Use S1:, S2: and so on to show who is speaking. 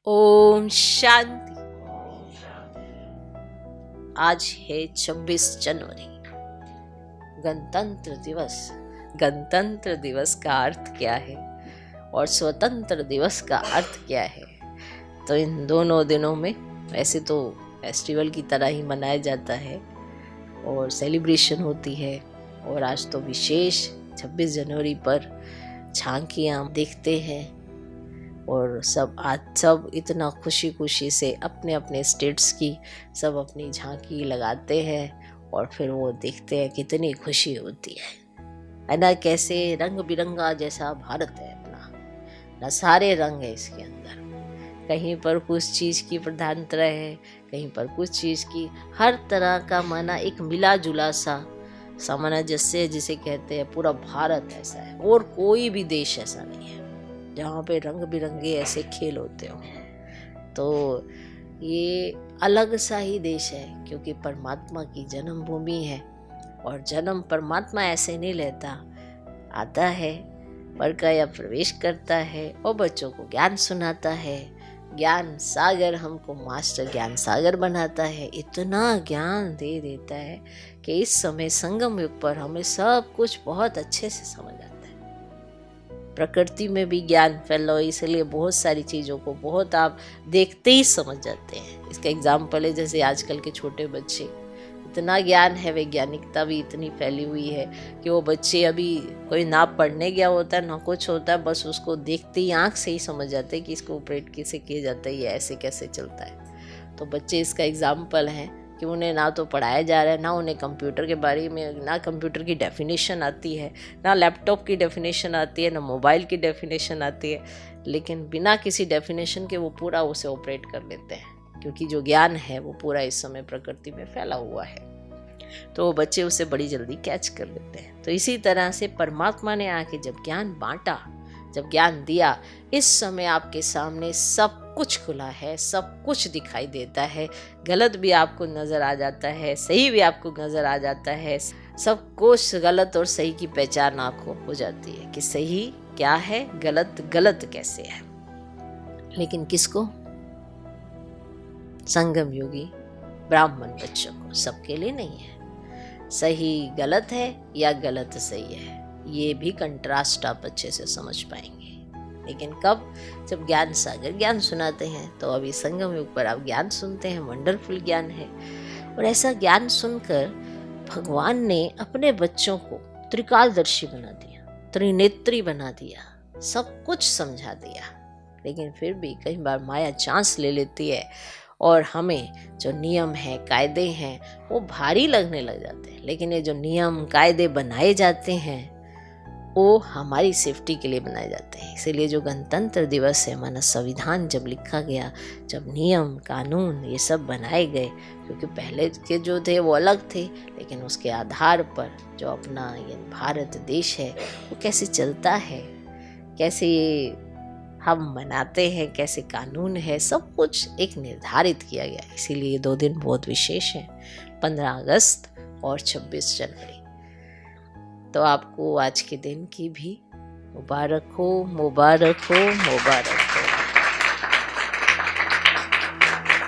S1: ओम शांति। आज है 26 जनवरी, गणतंत्र दिवस। गणतंत्र दिवस का अर्थ क्या है और स्वतंत्र दिवस का अर्थ क्या है? तो इन दोनों दिनों में वैसे तो फेस्टिवल की तरह ही मनाया जाता है और सेलिब्रेशन होती है। और आज तो विशेष 26 जनवरी पर झांकियाँ देखते हैं और सब इतना खुशी खुशी से अपने अपने स्टेट्स की सब अपनी झांकी लगाते हैं और फिर वो देखते हैं कितनी खुशी होती है ना। कैसे रंग बिरंगा जैसा भारत है अपना, ना सारे रंग है इसके अंदर। कहीं पर कुछ चीज़ की प्रधानता है, कहीं पर कुछ चीज़ की, हर तरह का माना एक मिला जुला सा सामंजस्य जिसे कहते हैं। पूरा भारत ऐसा है और कोई भी देश ऐसा नहीं है जहाँ पे रंग बिरंगे ऐसे खेल होते हो। तो ये अलग सा ही देश है क्योंकि परमात्मा की जन्मभूमि है। और जन्म परमात्मा ऐसे नहीं लेता, आता है, परकाया प्रवेश करता है और बच्चों को ज्ञान सुनाता है। ज्ञान सागर, हमको मास्टर ज्ञान सागर बनाता है। इतना ज्ञान दे देता है कि इस समय संगम युग पर हमें सब कुछ बहुत अच्छे से समझ आता है। प्रकृति में भी ज्ञान फैला हो, इसलिए बहुत सारी चीज़ों को बहुत आप देखते ही समझ जाते हैं। इसका एग्जाम्पल है जैसे आजकल के छोटे बच्चे, इतना ज्ञान है, वैज्ञानिकता भी इतनी फैली हुई है कि वो बच्चे अभी कोई ना पढ़ने गया होता है ना कुछ होता है, बस उसको देखते ही आँख से ही समझ जाते हैं कि इसको ऑपरेट कैसे किया जाता है, ये ऐसे कैसे चलता है। तो बच्चे इसका एग्जाम्पल हैं कि उन्हें ना तो पढ़ाया जा रहा है, ना उन्हें कंप्यूटर के बारे में, ना कंप्यूटर की डेफिनेशन आती है, ना लैपटॉप की डेफिनेशन आती है, ना मोबाइल की डेफिनेशन आती है। लेकिन बिना किसी डेफिनेशन के वो पूरा उसे ऑपरेट कर लेते हैं क्योंकि जो ज्ञान है वो पूरा इस समय प्रकृति में फैला हुआ है। तो वो बच्चे उसे बड़ी जल्दी कैच कर लेते हैं। तो इसी तरह से परमात्मा ने आके जब ज्ञान बांटा, जब ज्ञान दिया, इस समय आपके सामने सब कुछ खुला है, सब कुछ दिखाई देता है। गलत भी आपको नज़र आ जाता है, सही भी आपको नज़र आ जाता है। सब कुछ गलत और सही की पहचान आपको हो जाती है कि सही क्या है, गलत गलत कैसे है। लेकिन किसको? संगम योगी ब्राह्मण बच्चों को, सबके लिए नहीं है। सही गलत है या गलत सही है, ये भी कंट्रास्ट आप अच्छे से समझ पाएंगे। लेकिन कब? जब ज्ञान सागर ज्ञान सुनाते हैं। तो अभी संगम युग पर आप ज्ञान सुनते हैं, वंडरफुल ज्ञान है। और ऐसा ज्ञान सुनकर भगवान ने अपने बच्चों को त्रिकालदर्शी बना दिया, त्रिनेत्री बना दिया, सब कुछ समझा दिया। लेकिन फिर भी कई बार माया चांस ले लेती है और हमें जो नियम है, कायदे हैं, वो भारी लगने लग जाते हैं। लेकिन ये जो नियम कायदे बनाए जाते हैं वो हमारी सेफ्टी के लिए बनाए जाते हैं। इसीलिए जो गणतंत्र दिवस है, माना संविधान जब लिखा गया, जब नियम कानून ये सब बनाए गए, क्योंकि पहले के जो थे वो अलग थे, लेकिन उसके आधार पर जो अपना ये भारत देश है वो कैसे चलता है, कैसे हम मनाते हैं, कैसे कानून है, सब कुछ एक निर्धारित किया गया। इसीलिए ये 2 दिन बहुत विशेष हैं, 15 अगस्त और 26 जनवरी। तो आपको आज के दिन की भी मुबारक हो, मुबारक हो, मुबारक।